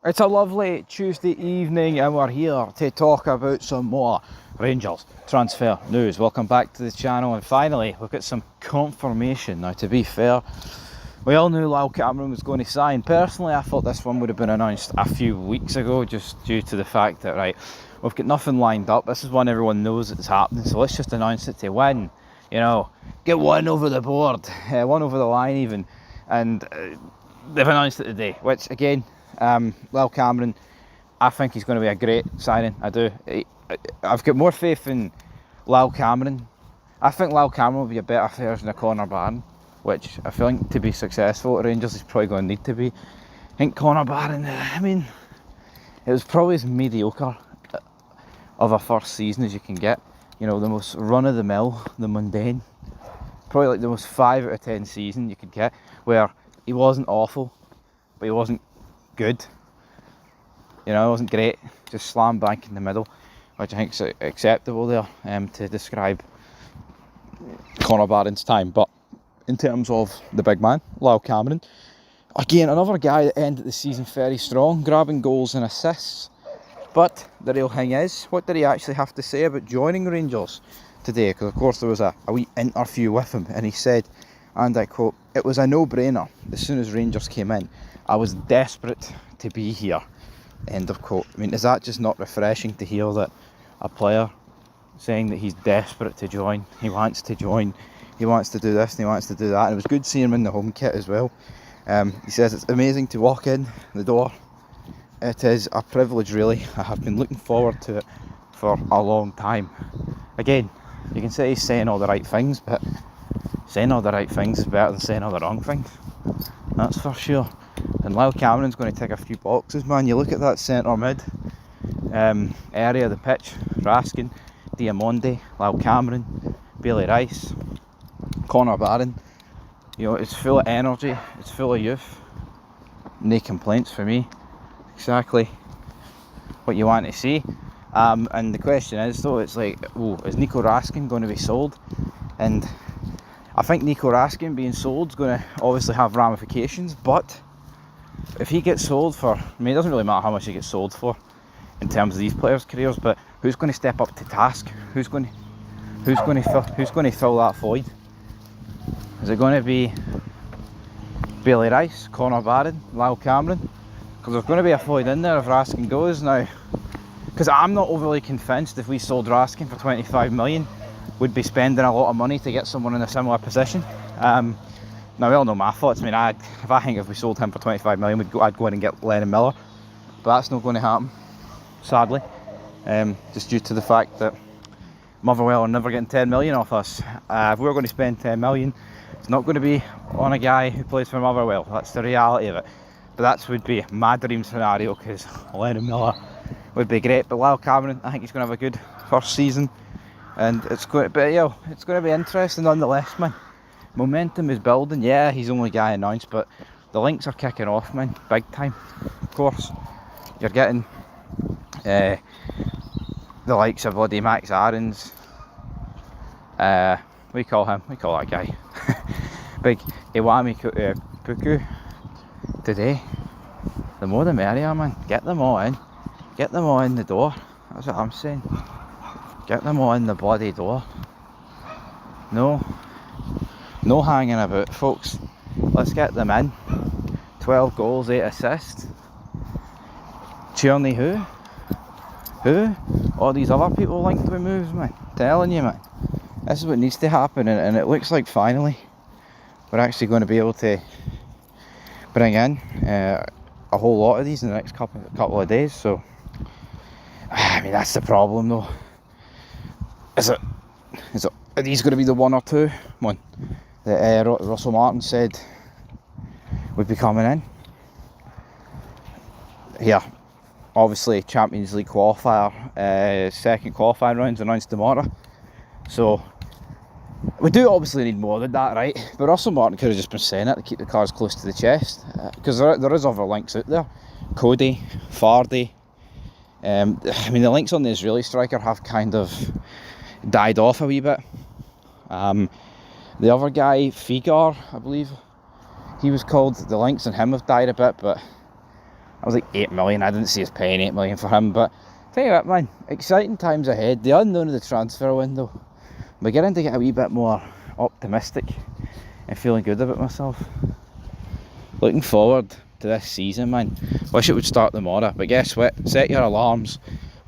It's a lovely Tuesday evening and we're here to talk about some more Rangers transfer news. Welcome back to the channel, and finally we've got some confirmation. Now, to be fair, we all knew Lyall was going to sign. Personally, I thought this one would have been announced a few weeks ago, just due to the fact that, right, we've got nothing lined up. This is one everyone knows it's happening, so let's just announce it to win. You know, get one over the board, one over the line even. And they've announced it today, which again, Lyall, I think he's going to be a great signing. I do. I've got more faith in Lyall. I think Lyall will be a better version of Connor Barron, which I think to be successful at Rangers he's probably going to need to be. I think Connor Barron, I mean, it was probably as mediocre of a first season as you can get. You know, the most run-of-the-mill, the mundane, probably like the most 5 out of 10 season you could get, where he wasn't awful, but he wasn't good. You know, it wasn't great, just slam bank in the middle, which I think is acceptable there to describe Connor Barron's time. But in terms of the big man, Lyall, again, another guy that ended the season very strong, grabbing goals and assists. But the real thing is, what did he actually have to say about joining Rangers today? Because of course there was a wee interview with him, and he said, and I quote, "It was a no-brainer as soon as Rangers came in. I was desperate to be here." End of quote. I mean, is that just not refreshing to hear that a player saying that he's desperate to join, he wants to join, he wants to do this and he wants to do that? And it was good seeing him in the home kit as well. He says it's amazing to walk in the door. It is a privilege, really. I have been looking forward to it for a long time. Again, you can say he's saying all the right things, but saying all the right things is better than saying all the wrong things. That's for sure. And Lyall going to tick a few boxes, man. You look at that centre mid area of the pitch: Raskin, Diamonde, Lyall, Bailey Rice, Connor Barron. You know, it's full of energy, it's full of youth. No complaints for me. Exactly what you want to see. And the question is, though, it's like, oh, is Nico Raskin going to be sold? And I think Nico Raskin being sold is going to obviously have ramifications, but if he gets sold for, I mean, it doesn't really matter how much he gets sold for in terms of these players' careers, but who's going to step up to task? Who's going to fill that void? Is it going to be Bailey Rice, Connor Barron, Lyall? Because there's going to be a void in there if Raskin goes now. Because I'm not overly convinced if we sold Raskin for 25 million, we'd be spending a lot of money to get someone in a similar position. Now, we all know my thoughts. I mean, if we sold him for 25 million, I'd go in and get Lennon Miller. But that's not going to happen, sadly. Just due to the fact that Motherwell are never getting 10 million off us. If we're going to spend 10 million, it's not going to be on a guy who plays for Motherwell. That's the reality of it. But that would be my dream scenario, because Lennon Miller would be great. But Lyall, I think he's going to have a good first season, and it's going to be interesting nonetheless, man. Momentum is building. Yeah, he's the only guy announced, but the links are kicking off, man, big time. Of course, you're getting the likes of bloody Max Aarons. We call that guy Big Iwami Puku today. The more the merrier, man. Get them all in. Get them all in the door. That's what I'm saying. Get them all in the bloody door. No hanging about, folks. Let's get them in. 12 goals, 8 assists. Tierney who? All these other people linked with moves, man. Telling you, man. This is what needs to happen, and it looks like finally we're actually going to be able to bring in a whole lot of these in the next couple of days. So, I mean, that's the problem, though. Are these going to be the one or two that Russell Martin said would be coming in? Yeah, obviously Champions League qualifier, second qualifying round's announced tomorrow. So we do obviously need more than that, right? But Russell Martin could have just been saying it to keep the cards close to the chest, because there is other links out there. Cody, Fardy. I mean, the links on the Israeli striker have kind of died off a wee bit. The other guy, Figar, I believe he was called, the links on him have died a bit, but I was like 8 million. I didn't see us paying 8 million for him, but tell you what, man, exciting times ahead. The unknown of the transfer window. I'm beginning to get a wee bit more optimistic and feeling good about myself. Looking forward to this season, man. Wish it would start tomorrow, but guess what? Set your alarms.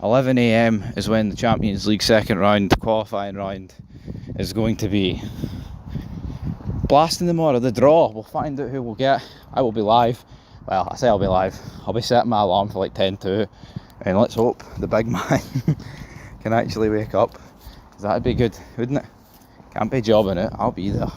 11 AM is when the Champions League second round, qualifying round, is going to be blasting tomorrow. The draw, we'll find out who we'll get. I will be live. Well, I say I'll be live. I'll be setting my alarm for like 10:02, and let's hope the big man can actually wake up, because that'd be good, wouldn't it? Can't be jobbing it, I'll be there.